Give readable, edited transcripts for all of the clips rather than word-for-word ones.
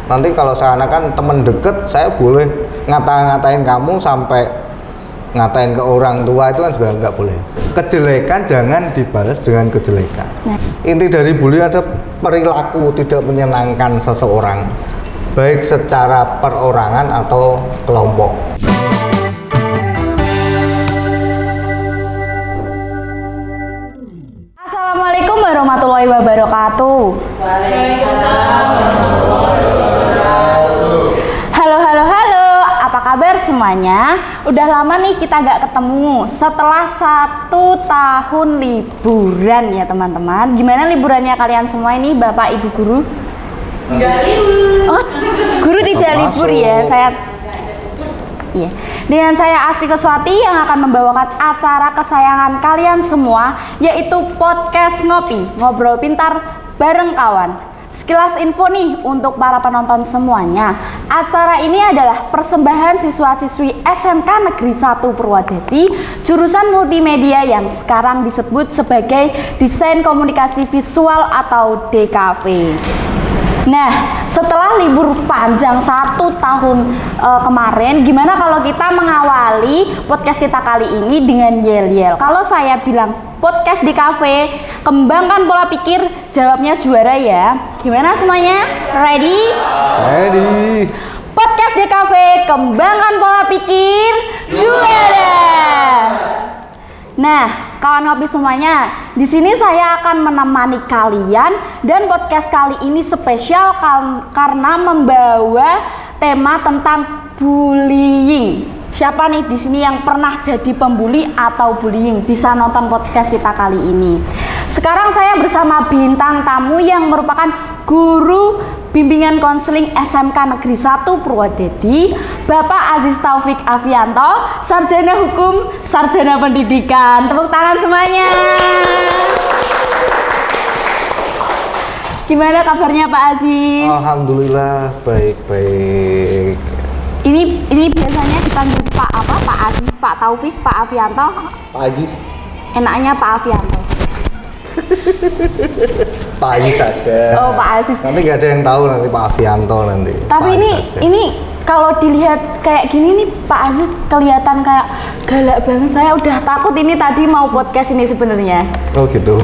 Nanti kalau seakan-akan teman deket, saya boleh ngatain kamu sampai ngatain ke orang tua, itu kan juga nggak boleh. Kejelekan jangan dibalas dengan kejelekan. Inti dari bully ada perilaku tidak menyenangkan seseorang, baik secara perorangan atau kelompok. Assalamualaikum warahmatullahi wabarakatuh. Waalaikumsalam warahmatullahi wabarakatuh. Halo, apa kabar semuanya? Udah lama nih kita gak ketemu setelah 1 tahun liburan ya teman-teman. Gimana liburannya kalian semua ini, Bapak Ibu Guru? Nggak libur. Oh, guru tidak libur ya, Iya. Dengan saya Asti Keswati yang akan membawakan acara kesayangan kalian semua, yaitu podcast Ngobrol Pintar bareng kawan. Sekilas info nih untuk para penonton semuanya. Acara ini adalah persembahan siswa-siswi SMK Negeri 1 Purwodadi jurusan multimedia yang sekarang disebut sebagai Desain Komunikasi Visual atau DKV. Nah, setelah libur panjang 1 tahun kemarin, gimana kalau kita mengawali podcast kita kali ini dengan yel-yel? Kalau saya bilang podcast di kafe, kembangkan pola pikir, jawabnya juara ya. Gimana semuanya? Ready? Ready. Podcast di kafe, kembangkan pola pikir, juara. Nah, kawan ngopi semuanya, di sini saya akan menemani kalian dan podcast kali ini spesial karena membawa tema tentang bullying. Siapa nih di sini yang pernah jadi pembuli atau bullying? Bisa nonton podcast kita kali ini. Sekarang saya bersama bintang tamu yang merupakan guru bimbingan konseling SMK Negeri 1 Purwodadi, Bapak Aziz Taufik Afianto, Sarjana Hukum, Sarjana Pendidikan. Tepuk tangan semuanya. Gimana kabarnya Pak Aziz? Alhamdulillah baik-baik. Ini biasanya dipanggil Pak apa? Pak Aziz, Pak Taufik, Pak Afianto? Pak Aziz. Enaknya Pak Afianto. Pak Aziz saja. Oh, Pak Aziz. Nanti nggak ada yang tahu nanti Pak Afianto nanti. Tapi ini kalau dilihat kayak gini nih Pak Aziz kelihatan kayak galak banget. Saya udah takut ini tadi mau podcast ini sebenarnya. Oh gitu.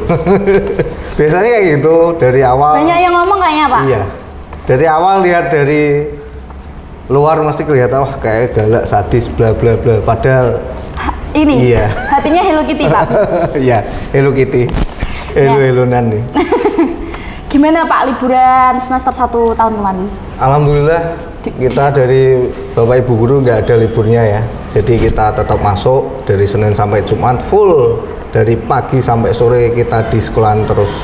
Biasanya kayak gitu dari awal. Banyak yang ngomong kayaknya Pak. Iya. Dari awal lihat dari luar mesti kelihatan wah kayak galak, sadis, bla bla bla. Padahal ini iya. Hatinya Hello Kitty Pak. Iya, Hello Kitty. Hello-hellonan nih. Gimana Pak liburan semester 1 tahun kemarin? Alhamdulillah kita dari Bapak Ibu Guru nggak ada liburnya ya. Jadi kita tetap masuk dari Senin sampai Jumat full, dari pagi sampai sore kita di sekolahan terus.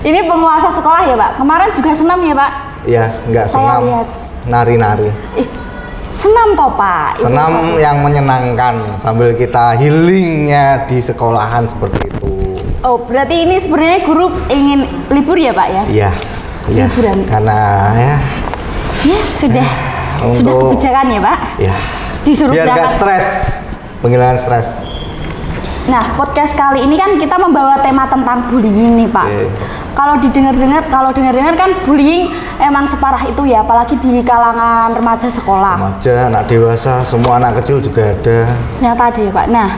Ini penguasa sekolah ya Pak. Kemarin juga senam ya Pak? Iya, nggak senam. Lihat. Nari-nari. Senam toh Pak. Senam yang menyenangkan sambil kita healingnya di sekolahan seperti itu. Oh, berarti ini sebenarnya guru ingin libur ya Pak ya? Iya. Liburan. Karena ya. Ya sudah kebijakan ya Pak. Ya. Disuruh biar nggak stres, penghilangan stres. Nah, podcast kali ini kan kita membawa tema tentang bullying nih Pak. Kalau dengar-dengar kan bullying emang separah itu ya, apalagi di kalangan remaja sekolah. Remaja, anak dewasa, semua anak kecil juga ada. Ternyata ada ya Pak. Nah,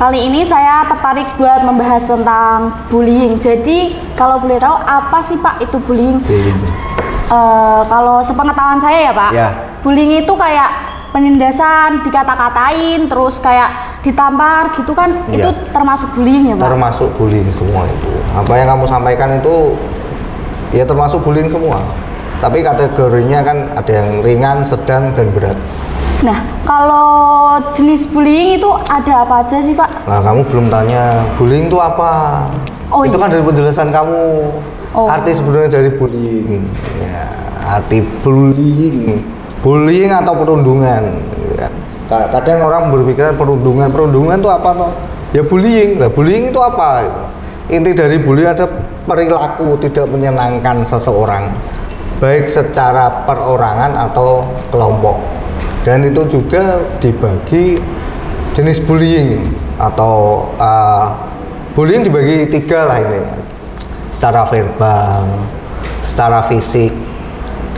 kali ini saya tertarik buat membahas tentang bullying. Jadi, kalau boleh tahu apa sih Pak itu bullying? Kalau sepengetahuan saya ya Pak, ya. Bullying itu kayak penindasan, dikata-katain, terus kayak ditampar gitu kan, ya. Itu termasuk bullying ya Pak? Termasuk bullying semua itu. Apa yang kamu sampaikan itu ya termasuk bullying semua. Tapi kategorinya kan ada yang ringan, sedang, dan berat. Nah, kalau jenis bullying itu ada apa aja sih Pak? Nah, kamu belum tanya bullying itu apa? Oh, itu iya. kan dari penjelasan kamu. Oh. Arti sebenarnya dari bullying. Ya, arti bullying. Bullying atau perundungan. Ya. Kadang orang berpikiran perundungan itu apa toh? Ya bullying. Nah, bullying itu apa? Gitu. Inti dari bullying ada perilaku tidak menyenangkan seseorang, baik secara perorangan atau kelompok. Dan itu juga dibagi jenis bullying atau bullying dibagi 3 lah ini. Secara verbal, secara fisik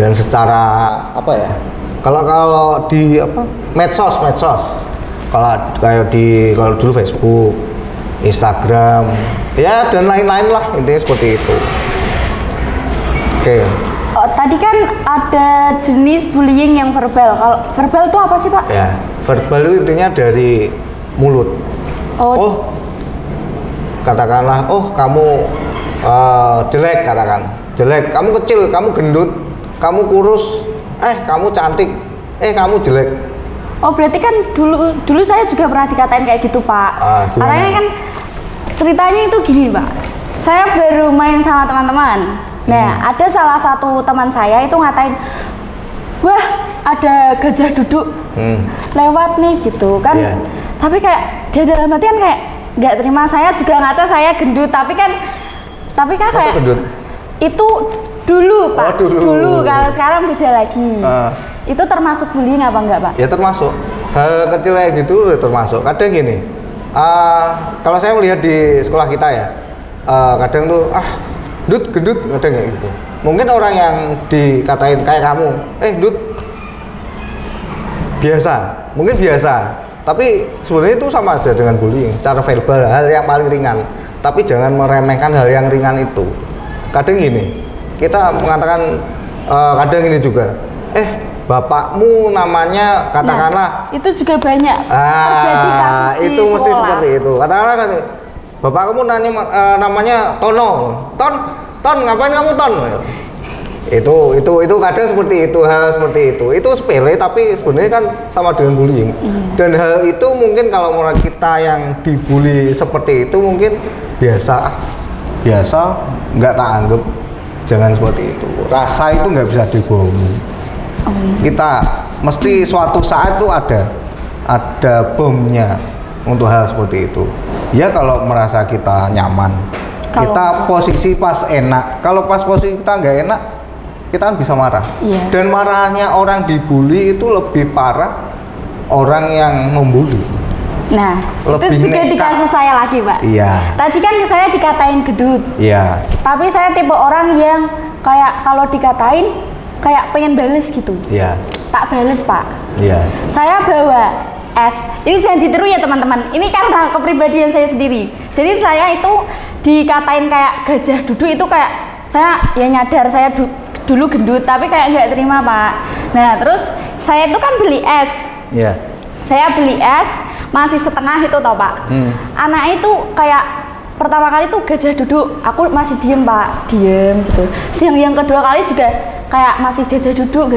dan secara apa ya, kalau di apa medsos kalau kayak kalau dulu Facebook, Instagram ya dan lain-lain lah, intinya seperti itu. Oke. Oh, tadi kan ada jenis bullying yang verbal. Kalau verbal itu apa sih, Pak? Ya, verbal itu intinya dari mulut. Oh, katakanlah, oh kamu jelek, katakan jelek, kamu kecil, kamu gendut, kamu kurus, kamu cantik, kamu jelek. Oh, berarti kan dulu saya juga pernah dikatain kayak gitu, Pak. Katanya kan ceritanya itu gini, Pak. Saya baru main sama teman-teman. Nah, ada salah satu teman saya itu ngatain, wah ada gajah duduk lewat nih gitu kan. Tapi kayak dia dalam hati kan kayak nggak terima. Saya juga ngaca saya gendut, tapi kan kayak gendut? Itu dulu, Pak. Dulu. Kalau sekarang beda lagi. Itu termasuk bullying apa enggak, Pak? Ya termasuk. Hal kecil kayak gitu termasuk. Kadang gini, kalau saya melihat di sekolah kita ya, kadang tuh gendut kadang kayak gitu. Mungkin orang yang dikatain kayak kamu, Dut, mungkin biasa. Tapi sebenarnya itu sama aja dengan bullying secara verbal, hal yang paling ringan. Tapi jangan meremehkan hal yang ringan itu. Kadang gini, kita mengatakan kadang ini juga, bapakmu namanya katakanlah. Nah, itu juga banyak terjadi kasus di itu mesti sekolah. seperti itu. Katakanlah kan, bapak kamu namanya Tono. Ton, ngapain kamu Ton? Itu kadang seperti itu, hal seperti itu. Itu sepele tapi sebenarnya kan sama dengan bullying. Dan hal itu mungkin kalau orang kita yang dibully seperti itu mungkin biasa, nggak tak anggap. Jangan seperti itu. Rasa itu nggak bisa dibohongi. Kita mesti suatu saat itu ada bomnya untuk hal seperti itu. Ya kalau merasa kita nyaman, kita posisi pas enak. Kalau pas posisi kita nggak enak, kita kan bisa marah. Dan marahnya orang dibully itu lebih parah orang yang membuli. Nah, lebih itu juga nekat. di kasus saya lagi, Pak. Iya. Tadi kan saya dikatain gedut. Iya. Tapi saya tipe orang yang kayak kalau dikatain kayak pengen bales gitu. Iya. Tak bales, Pak. Iya. Saya bawa es. Ini jangan ditiru ya, teman-teman. Ini karena kepribadian saya sendiri. Jadi saya itu dikatain kayak gajah duduk itu kayak saya ya nyadar saya dulu gendut tapi kayak nggak terima, Pak. Nah, terus saya itu kan beli es. Iya. Saya beli es masih setengah itu toh, Pak. Anak itu kayak pertama kali tuh gajah duduk, aku masih diem, Pak, diem gitu. Yang kedua kali juga kayak masih gajah duduk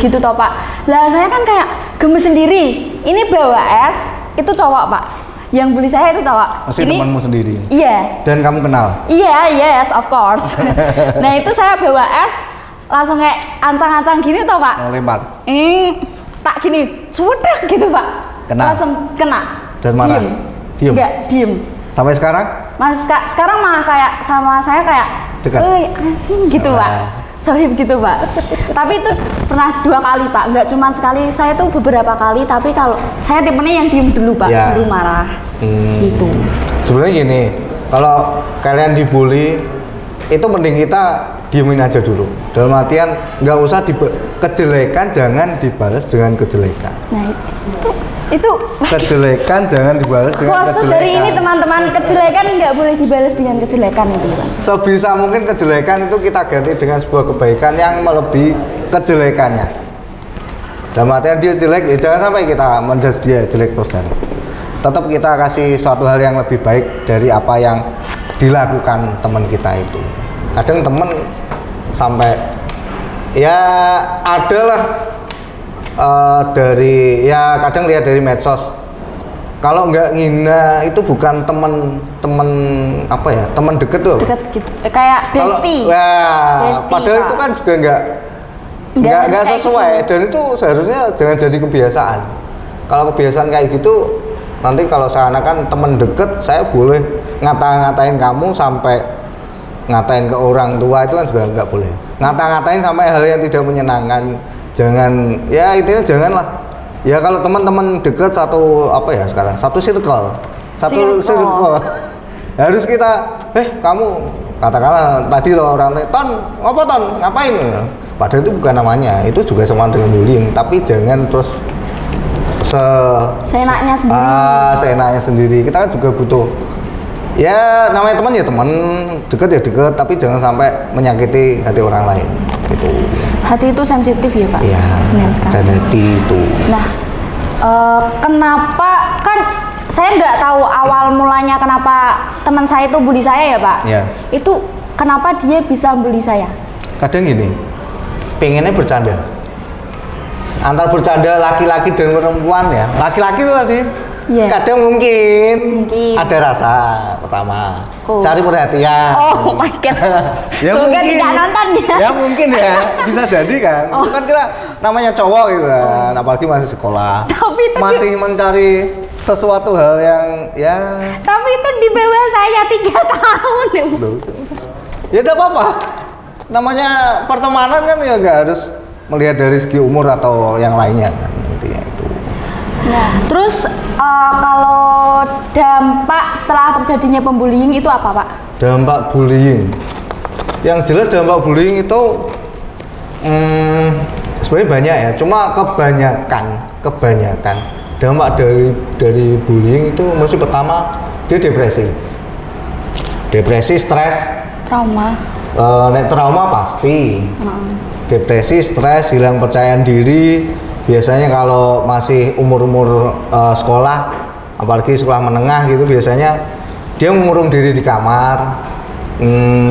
gitu toh, Pak. Lah saya kan kayak gemes sendiri. Ini bawa es, itu cowok, Pak. Yang beli saya itu cowok. Masih temanmu sendiri. Iya. Dan kamu kenal? Iya, yes, of course. Nah, itu saya bawa es langsung kayak ancang-ancang gini toh, Pak. Lempar. Tak gini, cudak gitu, Pak. Kena. Langsung kena. Dan marah. Diem. Enggak, diem. Sampai sekarang? Mas sekarang malah kayak sama saya kayak dekat. Gitu, Pak. Sohib gitu, Pak. Tapi itu pernah 2 kali, Pak. Enggak cuma sekali. Saya tuh beberapa kali, tapi kalau saya tipenya yang diem dulu, Pak, baru marah. Gitu. Sebenarnya gini, kalau kalian dibully itu mending kita diemin aja dulu. Dalam artian nggak usah kejelekan jangan dibalas dengan kejelekan. Nah, itu kejelekan jangan dibalas dengan khusus kejelekan. dari ini, teman-teman, kejelekan nggak boleh dibalas dengan kejelekan itu, Pak. Sebisa mungkin kejelekan itu kita ganti dengan sebuah kebaikan yang melebihi kejelekannya. Dalam artian dia jelek, ya jangan sampai kita menjudge dia jelek terus. Tetap kita kasih suatu hal yang lebih baik dari apa yang dilakukan teman kita itu. Kadang teman sampai ya adalah dari kadang lihat dari medsos. Kalau nggak ngina itu bukan teman apa ya, teman deket tuh. Deket gitu, kayak bestie. Bestie, padahal Pak. itu kan juga nggak sesuai gitu. Dan itu seharusnya jangan jadi kebiasaan. Kalau kebiasaan kayak gitu, nanti kalau seakan-akan teman deket saya boleh ngata-ngatain kamu sampai ngatain ke orang tua, itu kan juga nggak boleh. Ngata-ngatain sampai hal yang tidak menyenangkan, jangan, ya intinya janganlah. Ya kalau teman-teman deket satu circle harus kita, kamu katakanlah tadi orang ton apa ton ngapain, padahal itu bukan namanya, itu juga sama dengan bullying, tapi jangan terus seenaknya sendiri. Seenaknya sendiri. Kita kan juga butuh, ya namanya teman ya teman, deket ya deket, tapi jangan sampai menyakiti hati orang lain. Itu. Hati itu sensitif ya Pak. Iya. Benar sekali. Dan hati itu. Nah, kenapa kan saya nggak tahu awal mulanya kenapa teman saya itu bully saya ya Pak. Iya. Itu kenapa dia bisa bully saya? Kadang gini, pengennya bercanda. Antar bercanda laki-laki dan perempuan ya. Laki-laki itu tadi. Iya. Kadang mungkin ada rasa pertama, cari perhatian. Oh my god. Ya semoga mungkin tidak nonton ya. Ya mungkin ya, bisa jadi kan. Itu kan kita namanya cowok gitu kan, apalagi masih sekolah. Tapi itu masih mencari sesuatu hal yang ya. Tapi itu di bawah saya 3 tahun. Ya udah apa-apa. Namanya pertemanan kan ya nggak harus melihat dari segi umur atau yang lainnya kan, intinya itu. Nah, terus kalau dampak setelah terjadinya pembullying itu apa Pak? Dampak bullying, yang jelas dampak bullying itu sebenarnya banyak ya, cuma kebanyakan dampak dari bullying itu mesti pertama dia depresi, stres, Trauma. nek trauma pasti, depresi, stres, hilang percayaan diri. Biasanya kalau masih umur-umur sekolah, apalagi sekolah menengah gitu, biasanya dia mengurung diri di kamar,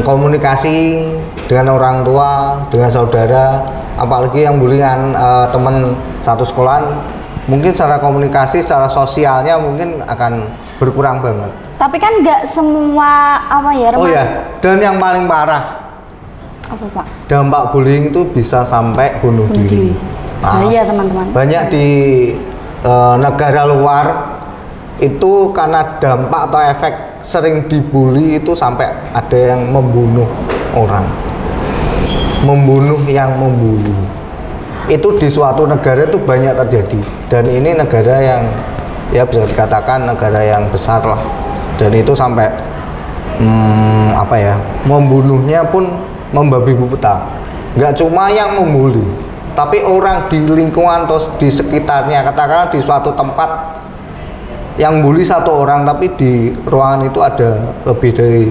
komunikasi dengan orang tua, dengan saudara, apalagi yang bullyingan teman satu sekolahan, mungkin secara komunikasi, secara sosialnya mungkin akan berkurang banget. Tapi kan nggak semua apa ya Oh ya, dan yang paling parah, apa Pak? dampak bullying itu bisa sampai bunuh diri. Bahaya teman-teman. Banyak di negara luar itu karena dampak atau efek sering dibully itu sampai ada yang membunuh orang, membunuh yang membuli. Itu di suatu negara itu banyak terjadi, dan ini negara yang ya bisa dikatakan negara yang besar lah, dan itu sampai apa ya, membunuhnya pun membabi buta. Nggak cuma yang membuli, tapi orang di lingkungan atau di sekitarnya, katakanlah di suatu tempat yang bully satu orang, tapi di ruangan itu ada lebih dari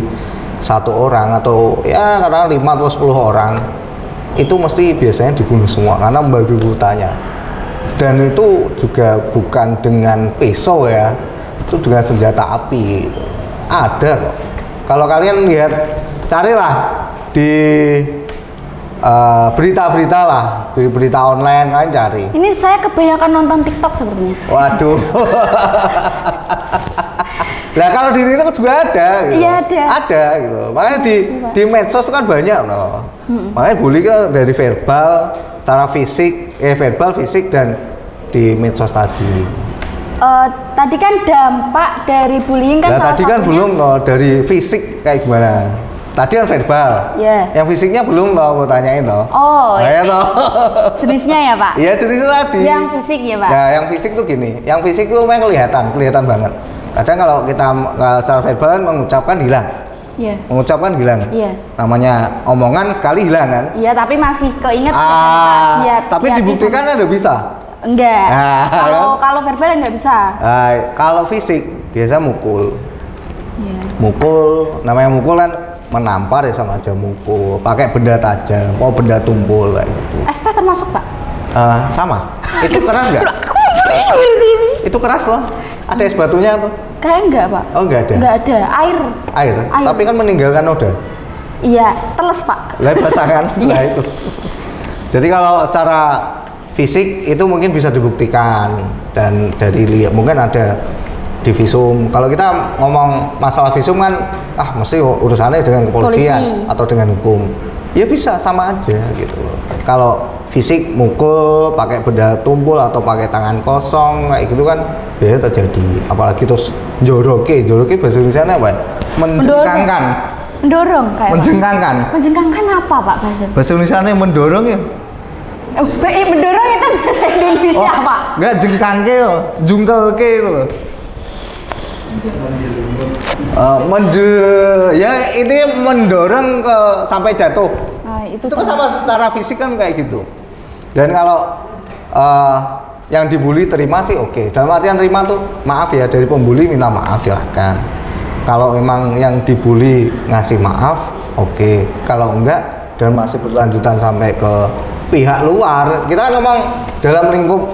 1 orang atau ya katakanlah 5 atau 10 orang, itu mesti biasanya dibunuh semua karena membabi butanya. Dan itu juga bukan dengan pisau ya, itu dengan senjata api. Ada kok. Kalau kalian lihat, carilah di berita-berita lah, berita online kalian cari. Ini saya kebanyakan nonton TikTok sepertinya. Waduh. Lah kalau di itu juga ada gitu. Iya, ada. Ada gitu. Makanya di medsos itu kan banyak loh. Makanya bully kan dari verbal, secara fisik, verbal, fisik, dan di medsos tadi. Tadi kan dampak dari bullying kan salah tadi kan satunya. belum loh dari fisik kayak gimana. Tadi kan verbal. Iya. Yang fisiknya belum loh, mau tanyain loh. Oh. Iya toh. Jenisnya ya Pak? Iya, jenisnya tadi. Yang fisik ya Pak? Nah, yang fisik tuh gini. Yang fisik tuh memang kelihatan banget. Kadang kalau kita secara verbal kan mengucapkan hilang. Iya. Mengucapkan hilang. Iya. Namanya omongan sekali hilang kan? Iya, tapi masih keinget. Tapi dibuktikan kan udah bisa. Enggak. Kan? Kalau verbal nggak bisa. Kalau fisik biasa mukul. Iya. Mukul, namanya mukul kan menampar ya, sama aja mukul. Pakai benda tajam, benda tumpul kayak gitu. ST termasuk Pak? Sama. Itu keras nggak? Itu keras loh. Ada es batunya tuh. Kayak enggak Pak. Oh, enggak ada. Enggak ada. Air. Tapi kan meninggalkan noda. Iya, teles Pak. Lah basah kan? Nah itu. Jadi kalau secara fisik itu mungkin bisa dibuktikan, dan dari lihat mungkin ada di visum. Kalau kita ngomong masalah visum kan mesti urusannya dengan kepolisian atau dengan hukum. Ya bisa sama aja gitu loh. Kalau fisik mukul pakai benda tumpul atau pakai tangan kosong kayak gitu kan biasanya terjadi. Apalagi terus joroke bahasa Indonesia apa ya? Menjengkangkan. Mendorong kayak menjengkangkan. Menjengkangkan apa Pak bahasa Indonesia mendorong ya? Mendorong itu bahasa Indonesia Pak? Enggak, jengkangke loh, jungkelke itu loh. Ya ini mendorong ke sampai jatuh. Nah, Itu kan sama secara fisik kan kayak gitu. Dan kalau yang dibully terima sih oke. Dalam artian terima tuh maaf ya dari pembuli, minta maaf silahkan. Kalau memang yang dibully ngasih maaf oke. Kalau enggak dan masih berlanjutan sampai ke pihak luar, kita kan ngomong dalam lingkup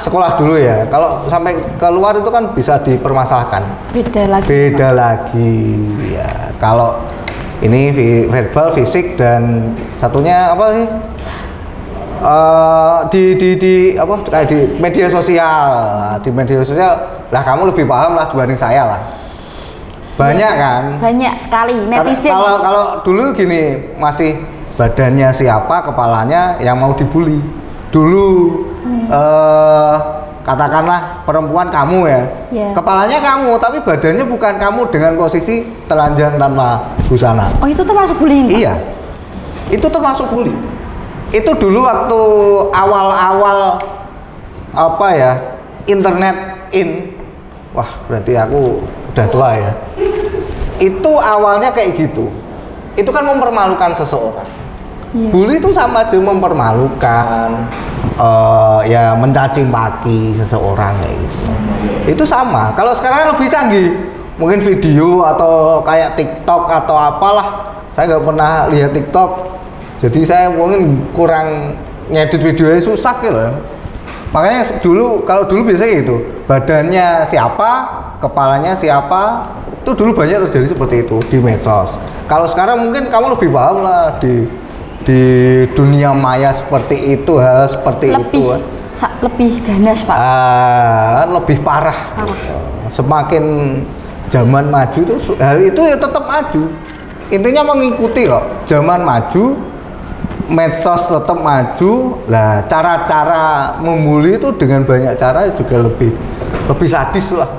sekolah dulu ya. Kalau sampai keluar itu kan bisa dipermasalahkan. Beda lagi ya. Kalau ini verbal, fisik, dan satunya apa sih? Di apa kayak di media sosial. Di media sosial lah kamu lebih paham lah dibanding saya lah. Banyak kan? Banyak sekali netizen. Kalau dulu gini, masih badannya siapa, kepalanya yang mau dibully. Dulu katakanlah perempuan kamu ya, kepalanya kamu, tapi badannya bukan kamu dengan posisi telanjang tanpa busana. Oh itu termasuk bullying? Iya, itu termasuk bully. Itu dulu waktu awal-awal apa ya, internet wah berarti aku udah tua ya. Itu awalnya kayak gitu. Itu kan mempermalukan seseorang. Bully itu sama aja mempermalukan, ya mencaci maki seseorang kayak gitu. Itu sama. Kalau sekarang lebih canggih, mungkin video atau kayak TikTok atau apalah. Saya nggak pernah lihat TikTok, jadi saya mungkin kurang ngedit videonya, susah gitu. Makanya kalau dulu biasanya gitu, badannya siapa, kepalanya siapa, itu dulu banyak terjadi seperti itu di medsos. Kalau sekarang mungkin kamu lebih paham lah di dunia maya seperti itu, hal seperti itu lebih ganas Pak. Lebih parah. Semakin zaman maju itu hal itu ya tetap maju. Intinya mengikuti kok. Zaman maju, medsos tetap maju. Lah cara-cara membuli itu dengan banyak cara juga lebih sadis lah.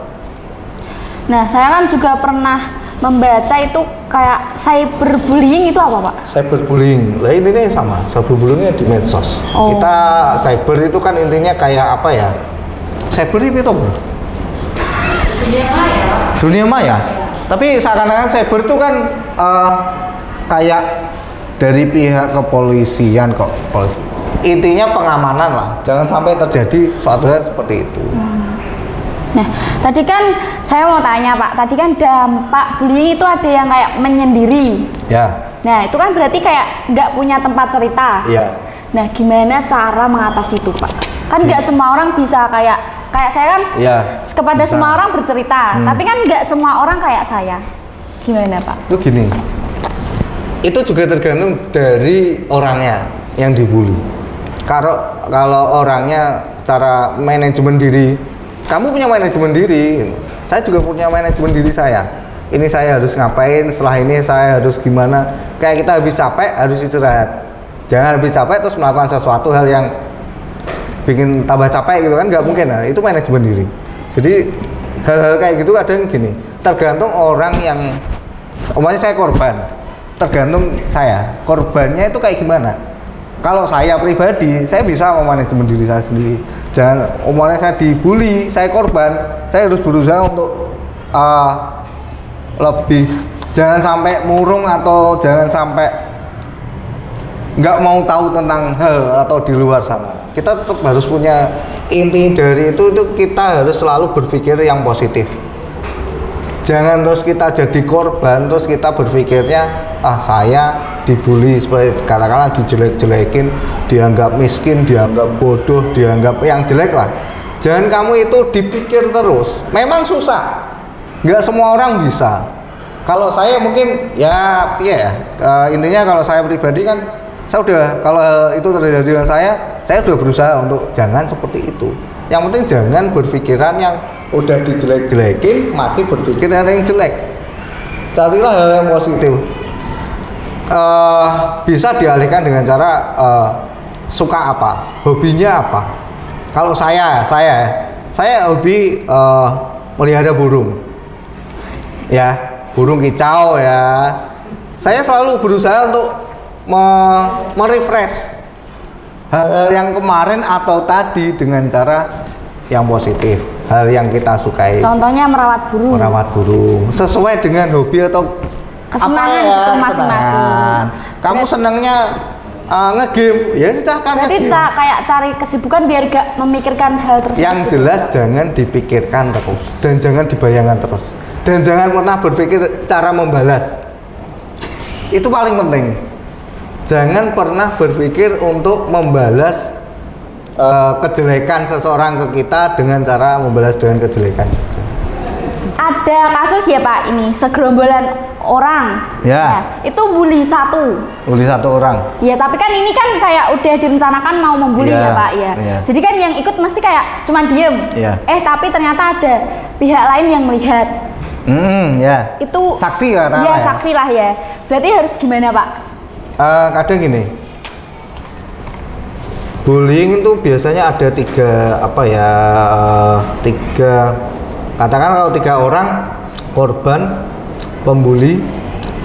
Nah, saya kan juga pernah membaca itu kayak cyberbullying itu apa Pak? Cyberbullying, lah intinya sama, cyberbullyingnya di medsos. Kita cyber itu kan intinya kayak apa ya? Cyber itu apa? Dunia maya. Tapi seakan-akan cyber itu kan kayak dari pihak kepolisian kok. Intinya pengamanan lah, jangan sampai terjadi suatu hal seperti itu. Nah, tadi kan saya mau tanya Pak, tadi kan dampak bullying itu ada yang kayak menyendiri. Ya. Nah, itu kan berarti kayak nggak punya tempat cerita. Iya. Nah, gimana cara mengatasi itu Pak? Kan nggak semua orang bisa kayak saya kan kepada semua orang bercerita, tapi kan nggak semua orang kayak saya. Gimana Pak? Itu gini, itu juga tergantung dari orangnya yang dibully. Kalau orangnya cara manajemen diri, kamu punya manajemen diri, saya juga punya manajemen diri saya. Ini saya harus ngapain, setelah ini saya harus gimana. Kayak kita habis capek, harus istirahat. Jangan habis capek terus melakukan sesuatu hal yang bikin tambah capek gitu kan, nggak mungkin. Nah, itu manajemen diri. Jadi hal-hal kayak gitu kadang gini, tergantung orang yang, umpamanya saya korban, tergantung saya, korbannya itu kayak gimana. Kalau saya pribadi, saya bisa memanajemen diri saya sendiri. Jangan, umpamanya saya dibully, saya korban, saya harus berusaha untuk lebih, jangan sampai murung atau jangan sampai nggak mau tahu tentang hal atau di luar sana. Kita tetap harus punya, inti dari itu kita harus selalu berpikir yang positif. Jangan terus kita jadi korban, terus kita berpikirnya, saya dibully, seperti katakanlah dijelek-jelekin, dianggap miskin, dianggap bodoh, dianggap yang jelek lah. Jangan kamu itu dipikir terus. Memang susah, nggak semua orang bisa. Kalau saya mungkin intinya kalau saya pribadi kan, saya udah, kalau itu terjadi dengan saya udah berusaha untuk jangan seperti itu. Yang penting jangan berpikiran yang udah dijelek-jelekin masih berpikir yang jelek. Carilah hal yang positif. Bisa dialihkan dengan cara suka apa, hobinya apa. Kalau saya hobi melihara burung. Ya, burung kicau ya. Saya selalu berusaha untuk merefresh hal yang kemarin atau tadi dengan cara yang positif. hal yang kita sukai. Contohnya merawat burung. Merawat burung sesuai dengan hobi atau Kesenangan apa ya, gitu masing-masing. kesenangan. Kamu senangnya nge-game, ya silahkan Berarti nge-game. kayak cari kesibukan biar gak memikirkan hal tersebut. Yang jelas jangan dipikirkan terus dan jangan dibayangkan terus dan jangan pernah berpikir cara membalas. Itu paling penting. Jangan pernah berpikir untuk membalas kejelekan seseorang ke kita dengan cara membalas dengan kejelekan. Ada kasus ya Pak, ini segerombolan orang. Ya. Itu bully satu. Bully satu orang. Ya tapi kan ini kan kayak udah direncanakan mau membuli Iya, ya Pak ya. iya. Jadi kan yang ikut mesti kayak cuma diem. Iya. Tapi ternyata ada pihak lain yang melihat. Ya. Itu Saksi ya, Iya ya. saksi lah ya. Berarti harus gimana Pak? Kadang gini, bullying itu biasanya ada tiga, katakan kalau 3 orang, korban, pembuli,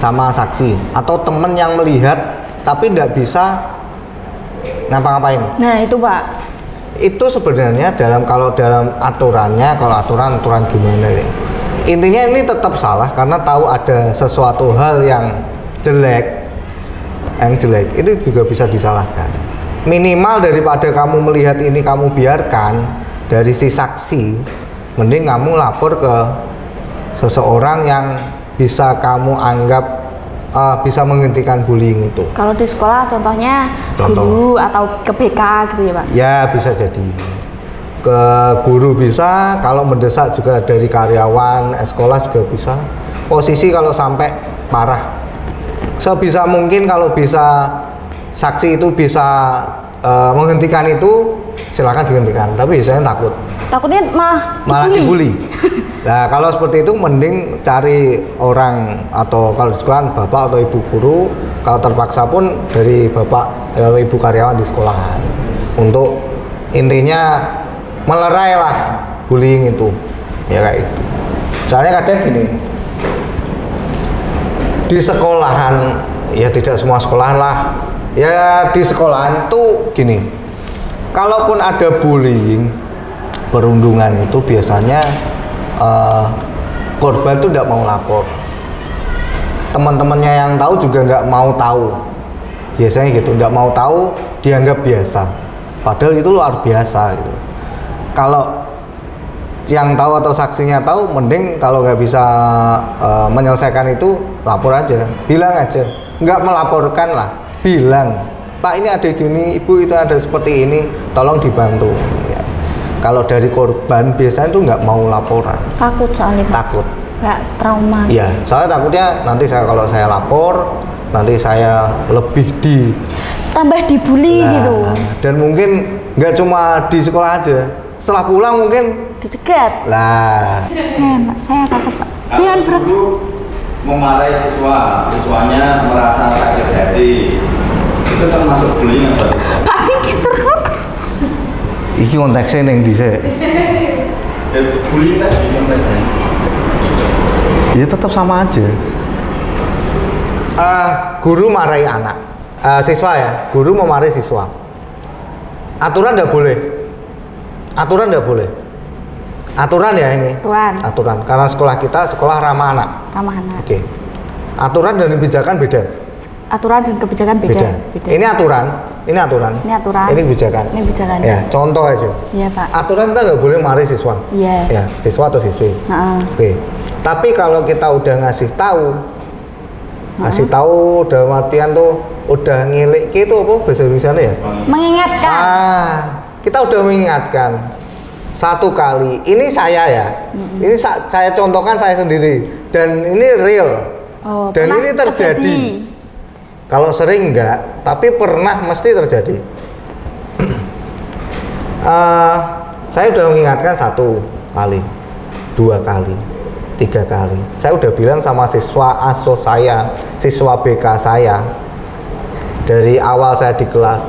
sama saksi atau teman yang melihat tapi tidak bisa ngapa-ngapain. Nah itu Pak. Itu sebenarnya kalau dalam aturannya, kalau aturan gimana ya? Intinya ini tetap salah karena tahu ada sesuatu hal yang jelek, itu juga bisa disalahkan. Minimal daripada kamu melihat ini kamu biarkan dari si saksi, mending kamu lapor ke seseorang yang bisa kamu anggap bisa menghentikan bullying itu. Kalau di sekolah contohnya Contoh. guru atau ke BK gitu ya Pak? Ya bisa jadi ke guru bisa, kalau mendesak juga dari karyawan sekolah juga bisa. Posisi kalau sampai parah, sebisa mungkin kalau bisa saksi itu bisa menghentikan itu silakan dihentikan, tapi biasanya Takutnya malah dibully. Nah kalau seperti itu mending cari orang, atau kalau di sekolah bapak atau ibu guru, kalau terpaksa pun dari bapak atau ibu karyawan di sekolahan, untuk intinya melerai lah bullying itu ya kayak itu. Soalnya kadang gini, di sekolahan, ya tidak semua sekolahan lah ya, di sekolahan tuh gini, kalaupun ada bullying, perundungan itu biasanya korban tuh tidak mau lapor, teman-temannya yang tahu juga nggak mau tahu, biasanya gitu, nggak mau tahu, dianggap biasa, padahal itu luar biasa gitu. Kalau yang tahu atau saksinya tahu, mending kalau nggak bisa menyelesaikan itu, lapor aja, bilang aja, nggak melaporkan lah, bilang, Pak ini ada gini, Ibu itu ada seperti ini, tolong dibantu ya. Kalau dari korban biasanya itu nggak mau laporan, takut soalnya Pak. takut. Nggak trauma. Iya, soalnya takutnya nanti kalau saya lapor, nanti saya lebih Tambah dibully gitu. dan mungkin nggak cuma di sekolah aja, setelah pulang mungkin Dicegat. lah. Saya takut Pak. Jangan berat. Guru memarahi siswanya merasa sakit hati, itu termasuk bullying atau tidak? Pak Singkir curhat. Iki konteksnya neng dhisik. Bullying tadi konteksnya. Ya tetap sama aja. Guru marahi anak, siswa ya, guru memarahi siswa. Aturan nggak boleh. Aturan ya ini. Aturan. Karena sekolah kita sekolah ramah anak. Ramah anak. Oke. Aturan dan kebijakan beda. Aturan dan kebijakan beda. Ini aturan. Ini kebijakan. Ini kebijakan. Ya, contoh aja. Iya Pak. Aturan kita nggak boleh marahi siswa. Iya. Ya, siswa atau siswi. Oke. Tapi kalau kita udah ngasih tahu dalam artian tuh udah ngilik gitu apa bahasa Indonesia ya? Mengingatkan. Kita udah mengingatkan satu kali. Ini saya ya. Ini saya contohkan saya sendiri dan ini real. Dan ini terjadi. Kalau sering enggak, tapi pernah mesti terjadi. Saya udah mengingatkan 1 kali, 2 kali, 3 kali. Saya udah bilang sama siswa ASO saya, siswa BK saya, dari awal saya di kelas,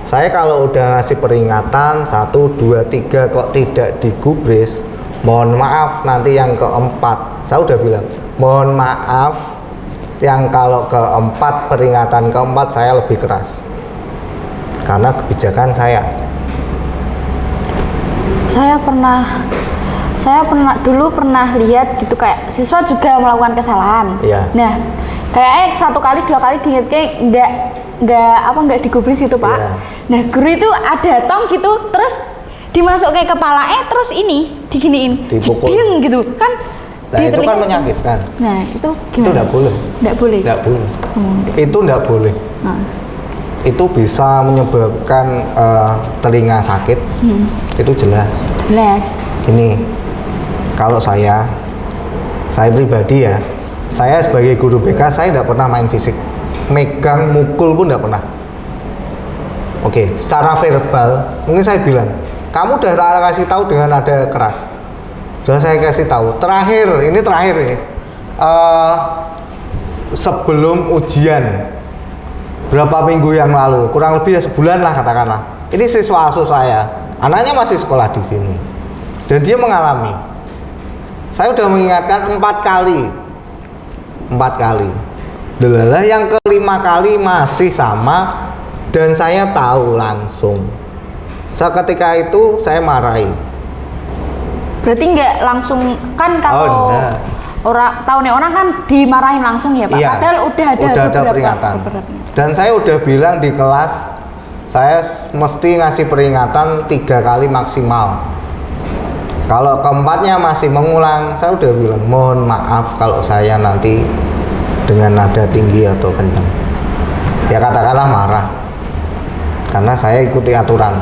saya kalau udah ngasih peringatan 1, 2, 3 kok tidak digubris, mohon maaf nanti yang keempat. Saya udah bilang, mohon maaf, yang kalau keempat, peringatan keempat saya lebih keras karena kebijakan saya saya pernah lihat gitu kayak siswa juga melakukan kesalahan. Iya. Nah, kayaknya 1 kali 2 kali diinget kayak nggak digubris gitu Pak. Iya. Nah, guru itu ada tong gitu terus dimasuk kayak kepala terus ini diginiin, Dipukul. jeding gitu kan. Nah, di itu kan telinga. menyakitkan. Nah, itu Itu gimana? enggak boleh. Nggak boleh. Enggak boleh. Hmm. Itu enggak boleh. Nah. Itu bisa menyebabkan telinga sakit. Itu jelas. Jelas. Ini kalau saya pribadi ya, saya sebagai guru BK saya tidak pernah main fisik, megang mukul pun tidak pernah. Oke, secara verbal mungkin saya bilang, kamu udah tak kasih tahu dengan nada keras, sudah saya kasih tahu. Ini terakhir ya, sebelum ujian berapa minggu yang lalu, kurang lebih ya sebulan lah katakanlah. Ini siswa asuh saya, anaknya masih sekolah di sini. Dan dia mengalami. Saya udah mengingatkan 4 kali. Delalah yang kelima kali masih sama dan saya tahu langsung. Seketika itu saya marahi. Berarti nggak langsung kan kalau enggak. orang kan dimarahin langsung ya Pak. Iya, Padahal udah ada peringatan. beberapa. Dan saya udah bilang di kelas, saya mesti ngasih peringatan 3 kali maksimal. Kalau keempatnya masih mengulang, saya udah bilang mohon maaf kalau saya nanti dengan nada tinggi atau kencang. Ya katakanlah marah, karena saya ikuti aturan.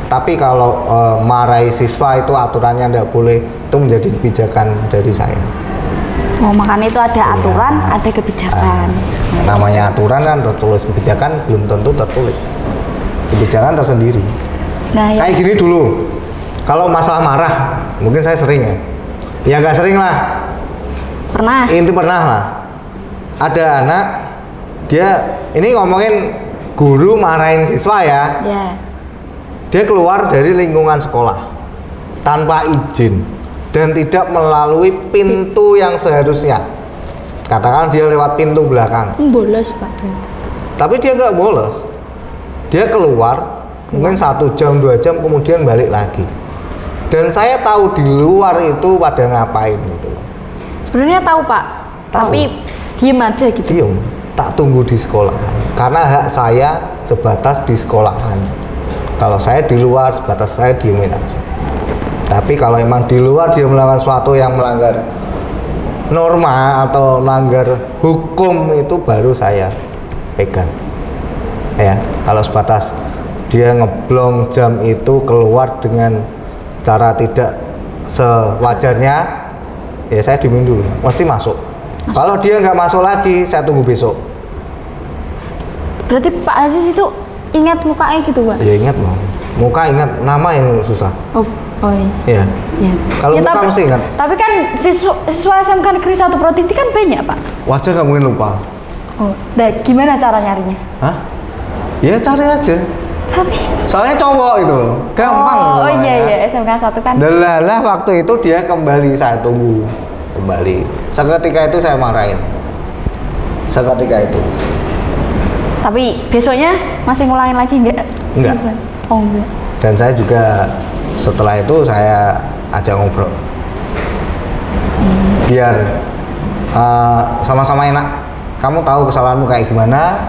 Tapi kalau marahi siswa itu aturannya tidak boleh, itu menjadi kebijakan dari saya. Oh, makanya itu ada aturan, ada kebijakan. Namanya aturan kan tertulis, kebijakan belum tentu tertulis. Kebijakan tersendiri. Nah, ya. Kayak gini dulu. Kalau masalah marah, mungkin saya sering ya. Ya nggak sering lah. Pernah. Inti pernah lah. Ada anak, dia ini ngomongin guru marahin siswa ya. Ya. Dia keluar dari lingkungan sekolah tanpa izin dan tidak melalui pintu yang seharusnya. Katakan dia lewat pintu belakang. Bolos Pak. Tapi dia nggak bolos. Dia keluar mungkin 1 jam 2 jam kemudian balik lagi. Dan saya tahu di luar itu pada ngapain gitu. Sebenarnya tahu Pak, Tahu. tapi diem aja gitu. Diem, tak tunggu di sekolahan. Karena hak saya sebatas di sekolahan. Kalau saya di luar sebatas saya diemin aja. Tapi kalau emang di luar dia melakukan sesuatu yang melanggar norma atau melanggar hukum, itu baru saya pegang. Ya, kalau sebatas dia ngeblong jam itu keluar dengan cara tidak sewajarnya, ya saya diemin dulu, mesti masuk. Kalau dia nggak masuk lagi, saya tunggu besok. Berarti Pak Aziz itu ingat mukanya gitu Pak? Ya ingat loh, muka ingat, nama yang susah. Oh iya. Ya. Ya. Kalau muka tapi, mesti ingat. Tapi kan siswa SMK Negeri 1 Proditi kan banyak Pak. Wajah nggak mungkin lupa. Oh, nah gimana cara nyarinya? Hah? Ya cari aja. Tapi Soalnya cowok itu loh, gampang gitu. Oh namanya. iya SMK 1 kan. Delalah waktu itu dia kembali, saya tunggu kembali. Seketika itu saya marahin. Seketika itu. Tapi besoknya masih ngulangin lagi enggak? Enggak. Bisa? Oh enggak. Dan saya juga setelah itu saya ajak ngobrol. Biar sama-sama enak. Kamu tahu kesalahanmu kayak gimana?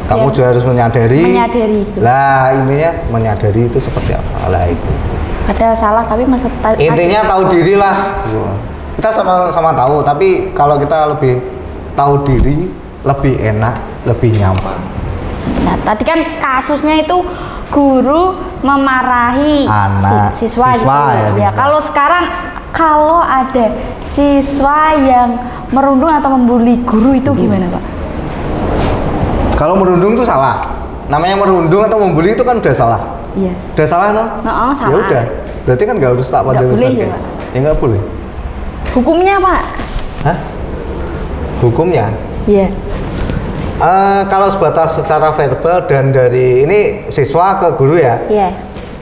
Kamu Iya. juga harus menyadari. Menyadari itu. Lah intinya menyadari itu seperti apa? Lah itu. Padahal salah tapi Intinya tahu diri lah. Kita sama-sama tahu, tapi kalau kita lebih tahu diri, lebih enak, lebih nyaman. Nah, tadi kan kasusnya itu guru memarahi Anak, siswa gitu. siswa ya, Ya, siswa. kalau sekarang kalau ada siswa yang merundung atau membuli guru itu gimana, Pak? Kalau merundung itu salah. Namanya merundung atau membuli itu kan udah salah. Iya. Udah salah loh. Nah, salah. Ya udah. Berarti kan nggak harus tak pada Nggak boleh ya, Pak? Ya nggak boleh. Hukumnya, Pak? Hah? Hukumnya? Iya. Kalau sebatas secara verbal dan dari ini siswa ke guru ya. Iya.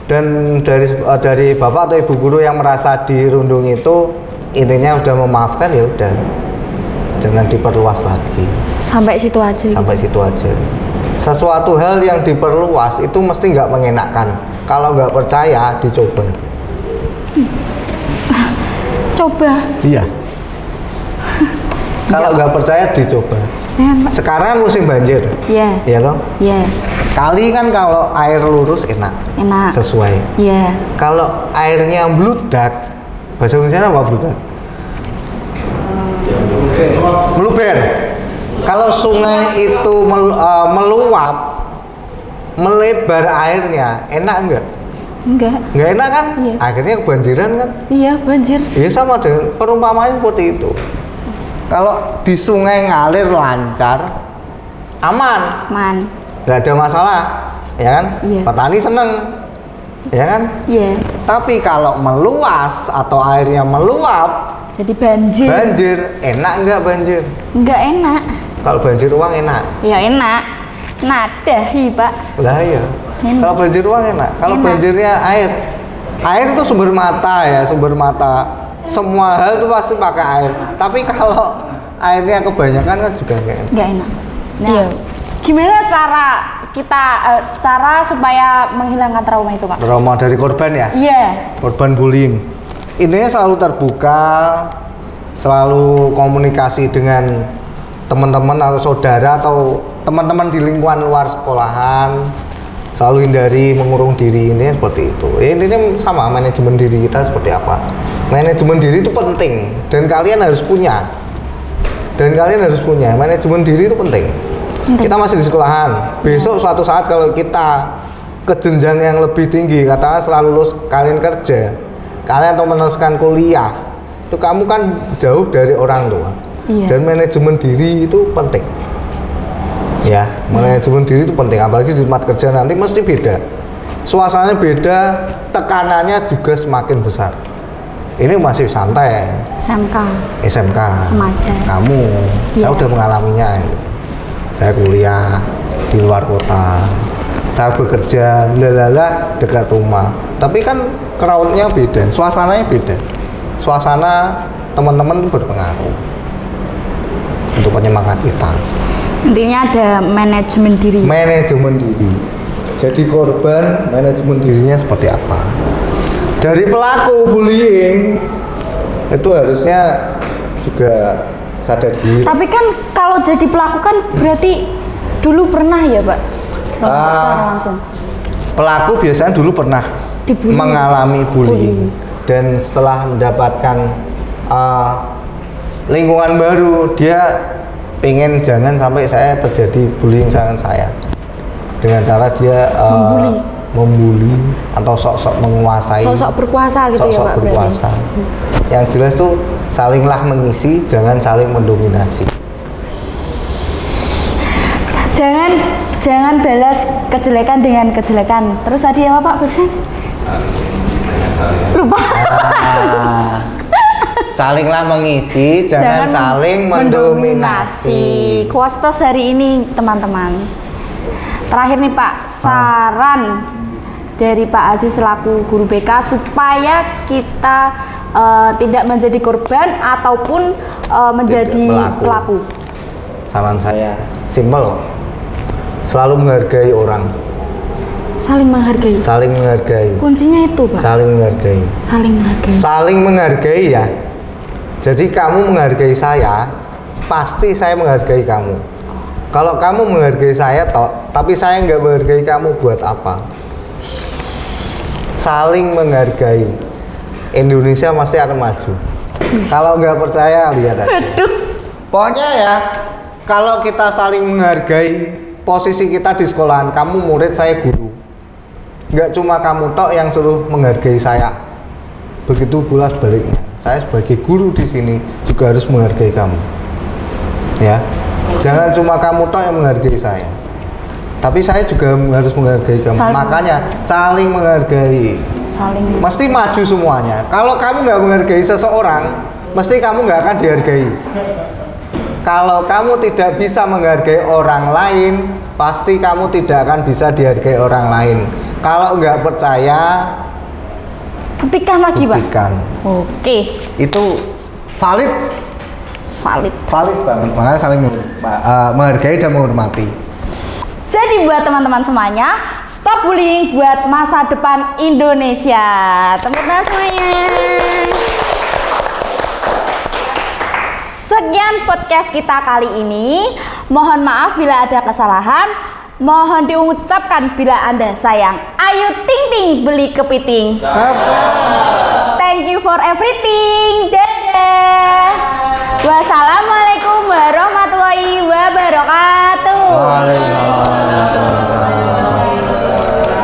Dan dari bapak atau ibu guru yang merasa dirundung itu intinya udah memaafkan, ya udah. Jangan diperluas lagi. Sampai situ aja. Sampai situ aja. Sesuatu hal yang diperluas itu mesti nggak mengenakan. Kalau nggak percaya, dicoba. Coba. Iya. Kalau nggak percaya dicoba. Ya, Pak. Sekarang musim banjir, Iya. ya toh? Iya. Kali kan kalau air lurus enak, Enak. sesuai. Iya. Kalau airnya bludak, bahasa Indonesia apa bludak? Meluber. Kalau sungai itu meluap, melebar airnya, enak enggak? Enggak. Enggak enak kan? Iya. Akhirnya kebanjiran kan? Iya, banjir. Ya sama dengan perumpamaannya seperti itu. Kalau di sungai ngalir lancar, aman, Man. nggak ada masalah, ya kan? Iya. Petani seneng, ya kan? Iya. Tapi kalau meluas atau airnya meluap, Jadi banjir. banjir, enak nggak banjir? Enggak enak. Kalau banjir uang enak, Ya enak. Nadahi, Pak. lah ya. Enak. Kalau banjir uang enak, kalau Enak. banjirnya air itu sumber mata ya, sumber mata. Semua hal itu pasti pakai air. Tapi kalau airnya kebanyakan kan juga nggak enak. Enggak enak. Nah, gimana cara supaya menghilangkan trauma itu, Pak? Trauma dari korban ya? Iya. Korban bullying. Intinya selalu terbuka, selalu komunikasi dengan teman-teman atau saudara atau teman-teman di lingkungan luar sekolahan, selalu hindari mengurung diri, ini seperti itu. Ya, intinya sama, manajemen diri kita seperti apa. Manajemen diri itu penting dan kalian harus punya. Manajemen diri itu penting. Kita masih di sekolahan. Besok suatu saat kalau kita ke jenjang yang lebih tinggi, katakanlah setelah lulus kalian kerja, kalian atau meneruskan kuliah, itu kamu kan jauh dari orang tua. Iya. Dan manajemen diri itu penting. Ya, manajemen diri itu penting, apalagi di tempat kerja nanti mesti beda. Suasananya beda, tekanannya juga semakin besar. Ini masih santai, SMK, Remaja. kamu, Iya. saya udah mengalaminya. Saya kuliah di luar kota, saya bekerja, dekat rumah. Tapi kan crowd-nya beda, suasananya beda. Suasana teman-teman itu berpengaruh untuk penyemangat kita. Intinya ada manajemen diri. Manajemen diri. Jadi korban, manajemen dirinya seperti apa? Dari pelaku bullying itu harusnya juga sadar diri. Tapi kan kalau jadi pelaku kan berarti dulu pernah ya, Pak? Secara langsung. Pelaku biasanya dulu pernah Dibully. mengalami bullying dan setelah mendapatkan lingkungan baru, dia pengen jangan sampai saya terjadi bullying dengan saya, dengan cara dia membuli atau sok-sok menguasai, Sosok berkuasa gitu ya, sok-sok Pak? berkuasa. Yang jelas tuh salinglah mengisi, jangan saling mendominasi. Jangan balas kejelekan dengan kejelekan. Terus tadi apa, Pak, barusan? Lupa. Salinglah mengisi, jangan saling mendominasi. Kuastos hari ini, teman-teman. Terakhir nih, Pak, saran dari Pak Aziz selaku guru BK supaya kita tidak menjadi korban ataupun menjadi pelaku. Saran saya simpel, selalu menghargai orang. Saling menghargai. Kuncinya itu, Pak. Saling menghargai. Saling menghargai ya. Jadi kamu menghargai saya, pasti saya menghargai kamu. Kalau kamu menghargai saya tapi saya nggak menghargai kamu, buat apa? Saling menghargai. Indonesia pasti akan maju. Kalau nggak percaya, lihat aja. Pokoknya ya, kalau kita saling menghargai, posisi kita di sekolahan, kamu murid, saya guru. Nggak cuma kamu tok yang suruh menghargai saya. Begitu pula sebaliknya. Saya sebagai guru di sini juga harus menghargai kamu. Ya. Jangan cuma kamu tok yang menghargai saya. Tapi saya juga harus menghargai kamu. Makanya saling menghargai. Mesti maju semuanya. Kalau kamu nggak menghargai seseorang, mesti kamu nggak akan dihargai. Kalau kamu tidak bisa menghargai orang lain, pasti kamu tidak akan bisa dihargai orang lain. Kalau nggak percaya, buktikan lagi, Pak. Oke. Itu valid banget. Makanya saling menghargai dan menghormati. Jadi buat teman-teman semuanya, stop Stop bullying buat masa depan Indonesia. Tepuk tangan semuanya. Sekian podcast kita kali ini. Mohon maaf bila ada kesalahan. Mohon diucapkan bila Anda sayang. Ayo ting ting beli kepiting. Thank you for everything.